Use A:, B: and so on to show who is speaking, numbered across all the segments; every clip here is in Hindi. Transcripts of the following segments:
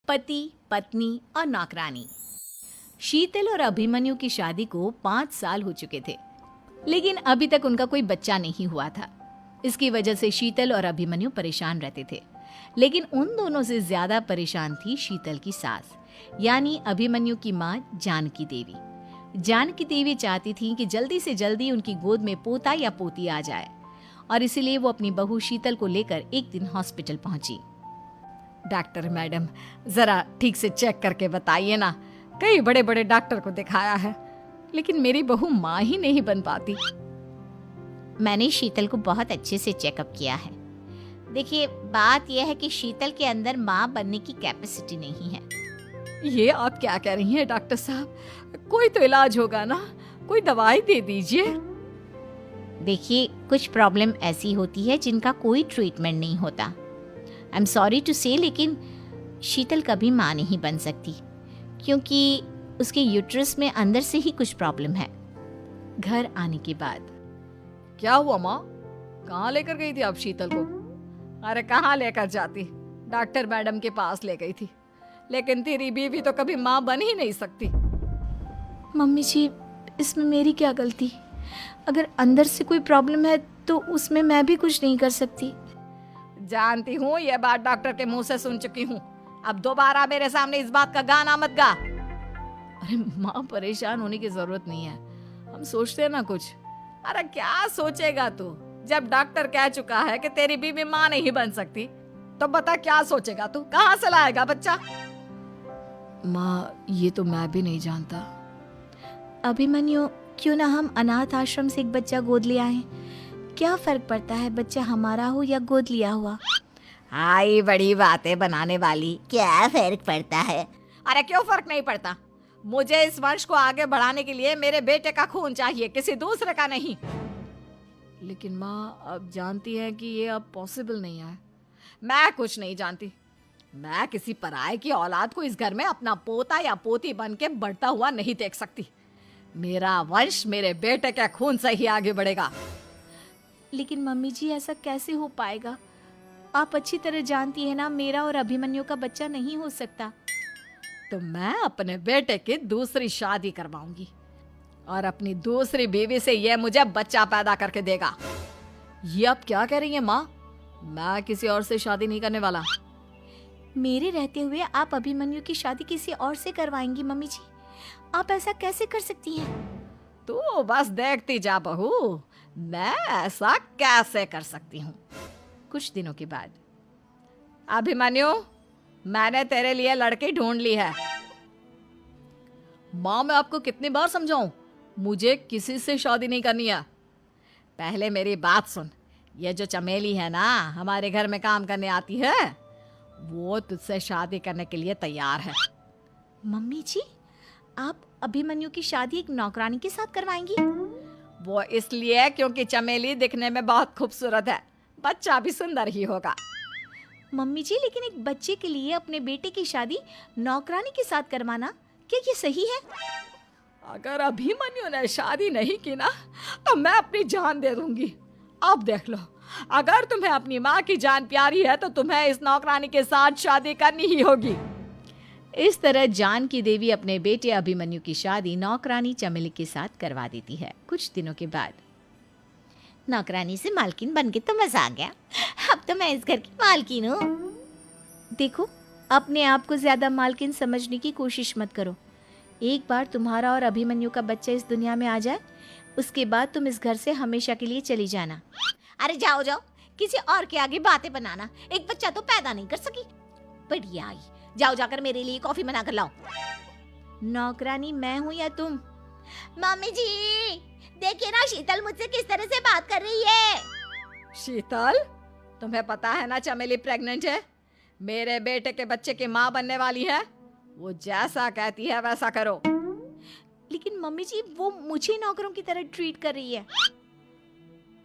A: पति, पत्नी और नौकरानी। शीतल और अभिमन्यु की शादी को 5 साल हो चुके थे, लेकिन अभी तक उनका कोई बच्चा नहीं हुआ था। इसकी वजह से शीतल और अभिमन्यु परेशान रहते थे, लेकिन उन दोनों से ज्यादा परेशान थी शीतल की सास, यानी अभिमन्यु की माँ जानकी देवी। जानकी देवी चाहती थी कि जल्दी से जल्दी उनकी गोद में पोता या पोती आ जाए, और इसीलिए वो अपनी बहू शीतल को लेकर एक दिन हॉस्पिटल पहुंची।
B: डॉक्टर मैडम, जरा ठीक से चेक करके बताइए ना। कई बड़े बड़े डॉक्टर को दिखाया है, लेकिन मेरी बहू माँ ही नहीं बन पाती।
C: मैंने शीतल को बहुत अच्छे से चेकअप किया है। देखिए, बात यह है कि शीतल के अंदर माँ बनने की कैपेसिटी नहीं है।
B: ये आप क्या कह रही हैं डॉक्टर साहब? कोई तो इलाज होगा ना, कोई दवाई दे दीजिए।
C: देखिए, कुछ प्रॉब्लम ऐसी होती है जिनका कोई ट्रीटमेंट नहीं होता। आई एम सॉरी टू से, लेकिन शीतल कभी माँ नहीं बन सकती, क्योंकि उसके यूट्रस में अंदर से ही कुछ प्रॉब्लम है।
A: घर आने के बाद
B: क्या हुआ माँ? कहाँ लेकर गई थी आप शीतल को? अरे कहाँ लेकर जाती, डॉक्टर मैडम के पास ले गई थी, लेकिन तेरी बीवी तो कभी माँ बन ही नहीं सकती।
A: मम्मी जी, इसमें मेरी क्या गलती? अगर अंदर से कोई प्रॉब्लम है तो उसमें मैं भी कुछ नहीं कर सकती।
B: जानती हूँ, ये बात डॉक्टर के मुंह से सुन चुकी हूँ। अब दोबारा मेरे सामने इस बात का गाना मत गा।
A: अरे माँ, परेशान होने की जरूरत नहीं है, हम सोचते हैं ना कुछ।
B: अरे क्या सोचेगा तू? जब डॉक्टर कह चुका है कि तेरी बीवी माँ नहीं बन सकती, तो बता क्या सोचेगा तू? कहाँ से लाएगा बच्चा?
A: माँ, ये तो मैं भी नहीं जानता। अभिमन्यु, क्यों ना हम अनाथ आश्रम से एक बच्चा गोद ले आए? क्या फर्क पड़ता है बच्चा हमारा हो या गोद लिया हुआ?
B: आई बड़ी बातें बनाने वाली।
C: क्या फर्क पड़ता है?
B: अरे क्यों फर्क नहीं पड़ता? मुझे इस वंश को आगे बढ़ाने के लिए मेरे बेटे का खून चाहिए, किसी दूसरे का नहीं।
A: लेकिन माँ, आप जानती हैं कि ये अब पॉसिबल नहीं है।
B: मैं कुछ नहीं जानती। मैं किसी पराये की औलाद को इस घर में अपना पोता या पोती बन के बढ़ता हुआ नहीं देख सकती। मेरा वंश मेरे बेटे के खून से ही आगे बढ़ेगा।
A: लेकिन मम्मी जी, ऐसा कैसे हो पाएगा? आप अच्छी तरह जानती है ना, मेरा और अभिमन्यु का बच्चा नहीं हो सकता।
B: तो मैं अपने बेटे की दूसरी शादी करवाऊंगी, और अपनी दूसरी बीवी से ये मुझे बच्चा पैदा करके देगा।
A: ये आप क्या कह रही हैं माँ? मैं किसी और से शादी नहीं करने वाला। मेरे रहते हुए आप अभिमन्यु की शादी किसी और से करवाएंगी? मम्मी जी, आप ऐसा कैसे कर सकती हैं?
B: तू बस देखती जा बहू, मैं ऐसा कैसे कर सकती हूँ।
A: कुछ दिनों के बाद,
B: अभिमन्यु, मैंने तेरे लिए लड़की ढूंढ ली है।
A: माँ, मैं आपको कितनी बार समझाऊं, मुझे किसी से शादी नहीं करनी है।
B: पहले मेरी बात सुन। ये जो चमेली है ना, हमारे घर में काम करने आती है, वो तुझसे शादी करने के लिए तैयार है।
A: मम्मी जी, आप अभिमन्यु की शादी एक नौकरानी के साथ करवाएंगी?
B: वो इसलिए क्योंकि चमेली दिखने में बहुत खूबसूरत है, बच्चा भी सुंदर ही होगा।
A: मम्मी जी, लेकिन एक बच्चे के लिए अपने बेटे की शादी नौकरानी के साथ करवाना, क्या ये सही है?
B: अगर अभिमन्यु ने शादी नहीं की ना, तो मैं अपनी जान दे दूंगी। अब देख लो, अगर तुम्हें अपनी माँ की जान प्यारी है तो तुम्हें इस नौकरानी के साथ शादी करनी ही होगी।
A: इस तरह जानकी देवी अपने बेटे अभिमन्यु की शादी नौकरानी चमेली के साथ करवा देती है। कुछ दिनों के बाद,
C: नौकरानी से मालकिन बन के तो मजा आ गया। अब तो मैं इस घर की मालकिन हूँ।
A: देखो, अपने आप को ज्यादा मालकिन समझने की कोशिश मत करो। एक बार तुम्हारा और अभिमन्यु का बच्चा इस दुनिया में आ जाए, उसके बाद तुम इस घर से हमेशा के लिए चली जाना।
C: अरे जाओ जाओ, किसी और के आगे बातें बनाना। एक बच्चा तो पैदा नहीं कर सकी, बढ़िया आई। जाओ, जाकर मेरे लिए कॉफी बना कर लाओ।
A: नौकरानी मैं हूँ या तुम?
C: मम्मी जी, देखिए ना शीतल मुझसे किस तरह से बात कर रही है।
B: शीतल, तुम्हें पता है ना चमेली प्रेग्नेंट है, मेरे बेटे के बच्चे की माँ बनने वाली है। वो जैसा कहती है वैसा करो।
A: लेकिन मम्मी जी, वो मुझे नौकरों की तरह ट्रीट कर रही है।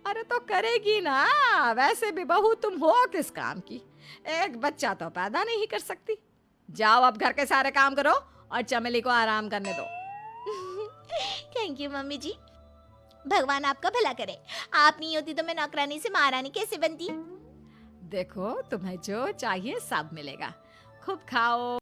B: अरे तो करेगी ना, वैसे भी बहू तुम हो किस काम की? एक बच्चा तो पैदा नहीं कर सकती। जाओ, अब घर के सारे काम करो और चमेली को आराम करने दो।
C: थैंक यू मम्मी जी, भगवान आपका भला करे। आप नहीं होती तो मैं नौकरानी से महारानी कैसे बनती?
B: देखो, तुम्हें जो चाहिए सब मिलेगा। खूब खाओ।